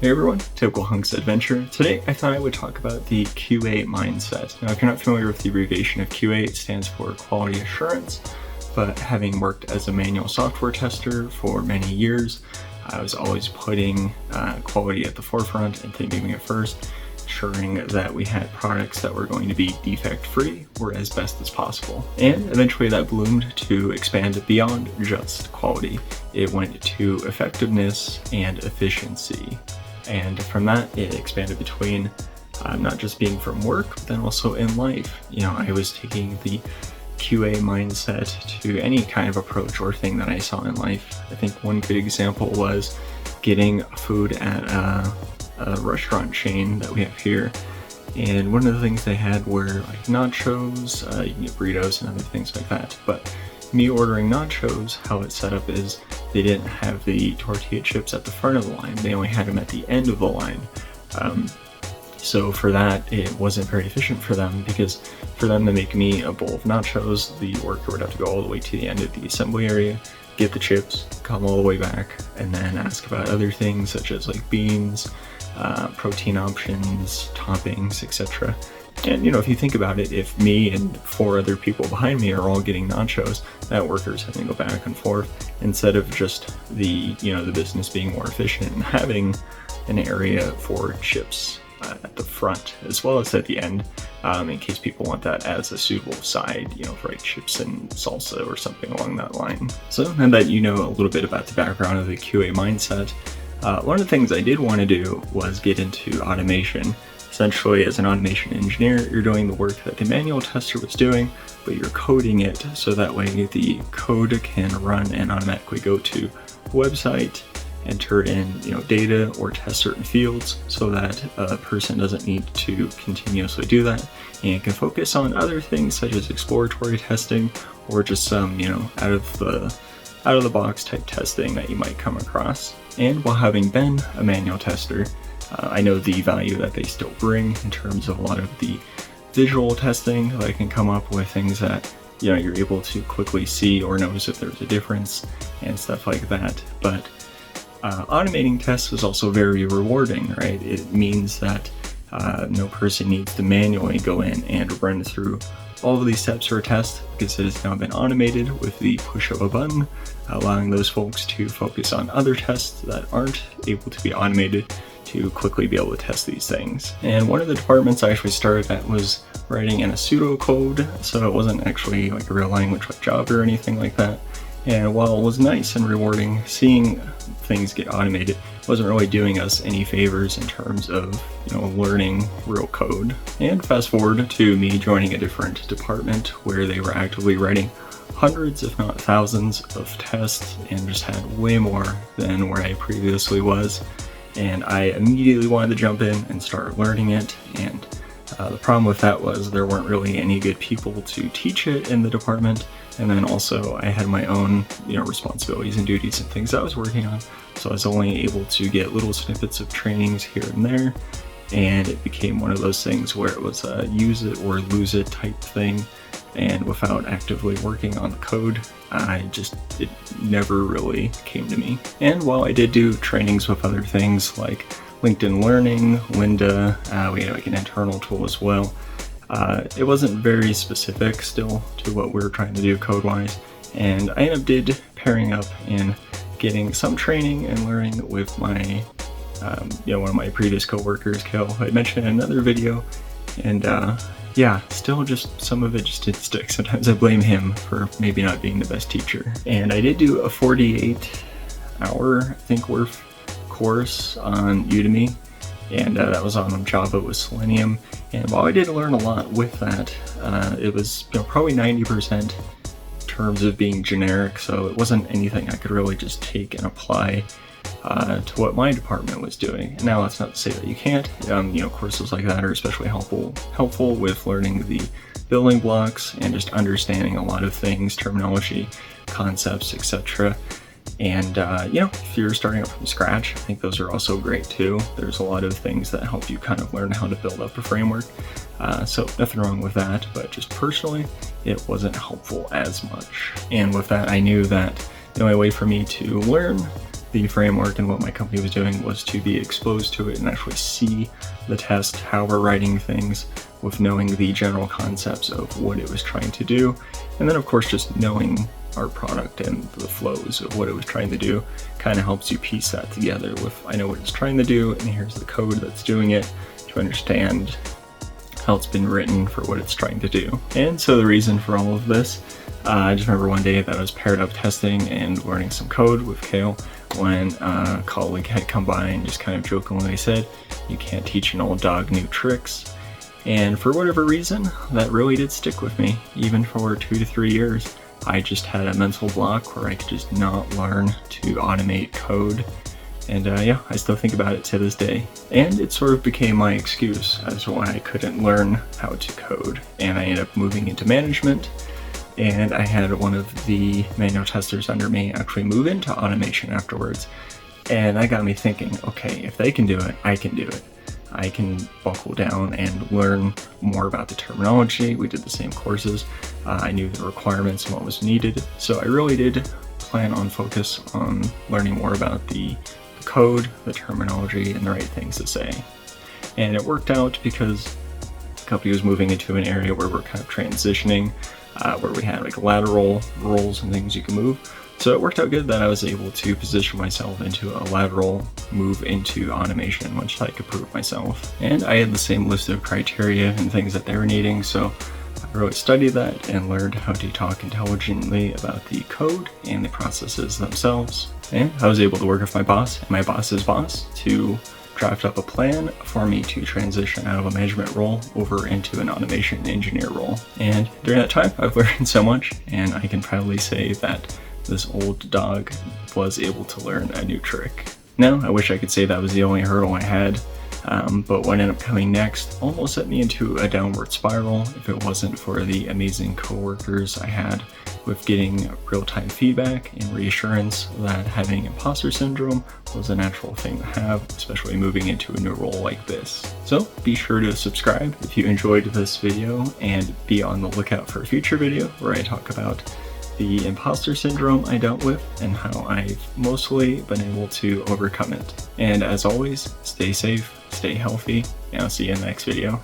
Hey everyone, Typical Hunks Adventure. Today I thought I would talk about the QA mindset. Now if you're not familiar with the abbreviation of QA, it stands for quality assurance, but having worked as a manual software tester for many years, I was always putting quality at the forefront and thinking it first, ensuring that we had products that were going to be defect-free or as best as possible. And eventually that bloomed to expand beyond just quality. It went to effectiveness and efficiency. And from that, it expanded between not just being from work, but then also in life. You know, I was taking the QA mindset to any kind of approach or thing that I saw in life. I think one good example was getting food at a restaurant chain that we have here. And one of the things they had were like nachos, you can get burritos and other things like that. But me ordering nachos, how it's set up is they didn't have the tortilla chips at the front of the line. They only had them at the end of the line. So for that, it wasn't very efficient for them, because for them to make me a bowl of nachos, the worker would have to go all the way to the end of the assembly area, get the chips, come all the way back, and then ask about other things such as like beans, protein options, toppings, etc. And you know, if you think about it, if me and 4 other people behind me are all getting nachos, that worker's having to go back and forth, instead of just the business being more efficient and having an area for chips at the front as well as at the end, in case people want that as a suitable side, for like chips and salsa or something along that line. So now that you know a little bit about the background of the QA mindset, one of the things I did want to do was get into automation. Essentially, as an automation engineer, you're doing the work that the manual tester was doing, but you're coding it so that way the code can run and automatically go to a website, enter in data or test certain fields, so that a person doesn't need to continuously do that and can focus on other things such as exploratory testing or just some out of the box type testing that you might come across. And while having been a manual tester, I know the value that they still bring in terms of a lot of the visual testing. That I can come up with things that you're able to quickly see or notice if there's a difference and stuff like that. But automating tests is also very rewarding, right? It means that no person needs to manually go in and run through all of these steps for a test, because it has now been automated with the push of a button, allowing those folks to focus on other tests that aren't able to be automated to quickly be able to test these things. And one of the departments I actually started at was writing in a pseudocode, so it wasn't actually like a real language like Java or anything like that. And while it was nice and rewarding seeing things get automated, it wasn't really doing us any favors in terms of learning real code. And fast forward to me joining a different department where they were actively writing hundreds if not thousands of tests and just had way more than where I previously was. And I immediately wanted to jump in and start learning it. And the problem with that was there weren't really any good people to teach it in the department. And then also I had my own responsibilities and duties and things I was working on. So I was only able to get little snippets of trainings here and there. And it became one of those things where it was a use it or lose it type thing. And without actively working on the code, it never really came to me. And while I did do trainings with other things like LinkedIn Learning, Lynda, we had like an internal tool as well, it wasn't very specific still to what we were trying to do code-wise. And I ended up pairing up and getting some training and learning with my, one of my previous coworkers, Kel, I mentioned in another video. And still just some of it just didn't stick. Sometimes I blame him for maybe not being the best teacher. And I did do a 48-hour, I think, worth course on Udemy, and that was on Java with Selenium. And while I did learn a lot with that, it was probably 90% in terms of being generic, so it wasn't anything I could really just take and apply to what my department was doing. And now that's not to say that you can't. Courses like that are especially helpful with learning the building blocks and just understanding a lot of things, terminology, concepts, etc. And if you're starting up from scratch, I think those are also great too. There's a lot of things that help you kind of learn how to build up a framework. So nothing wrong with that, but just personally, it wasn't helpful as much. And with that, I knew that the only way for me to learn the framework and what my company was doing was to be exposed to it and actually see the test, how we're writing things, with knowing the general concepts of what it was trying to do. And then of course just knowing our product and the flows of what it was trying to do kind of helps you piece that together with, I know what it's trying to do and here's the code that's doing it, to understand how it's been written for what it's trying to do. And so the reason for all of this, I just remember one day that I was paired up testing and learning some code with Kale when a colleague had come by and just kind of jokingly said, "You can't teach an old dog new tricks." And for whatever reason, that really did stick with me. Even for 2 to 3 years, I just had a mental block where I could just not learn to automate code. And yeah, I still think about it to this day. And it sort of became my excuse as to why I couldn't learn how to code. And I ended up moving into management, and I had one of the manual testers under me actually move into automation afterwards. And that got me thinking, okay, if they can do it, I can do it. I can buckle down and learn more about the terminology. We did the same courses. I knew the requirements and what was needed. So I really did plan on focus on learning more about the code, the terminology, and the right things to say. And it worked out because the company was moving into an area where we're kind of transitioning, where we had like lateral roles and things you can move. So it worked out good that I was able to position myself into a lateral move into automation, which I could prove myself. And I had the same list of criteria and things that they were needing, so I really studied that and learned how to talk intelligently about the code and the processes themselves. And I was able to work with my boss and my boss's boss to draft up a plan for me to transition out of a management role over into an automation engineer role. And during that time, I've learned so much, and I can proudly say that this old dog was able to learn a new trick. Now, I wish I could say that was the only hurdle I had, but what ended up coming next almost set me into a downward spiral if it wasn't for the amazing coworkers I had with getting real-time feedback and reassurance that having imposter syndrome was a natural thing to have, especially moving into a new role like this. So be sure to subscribe if you enjoyed this video, and be on the lookout for a future video where I talk about the imposter syndrome I dealt with and how I've mostly been able to overcome it. And as always, stay safe, stay healthy, and I'll see you in the next video.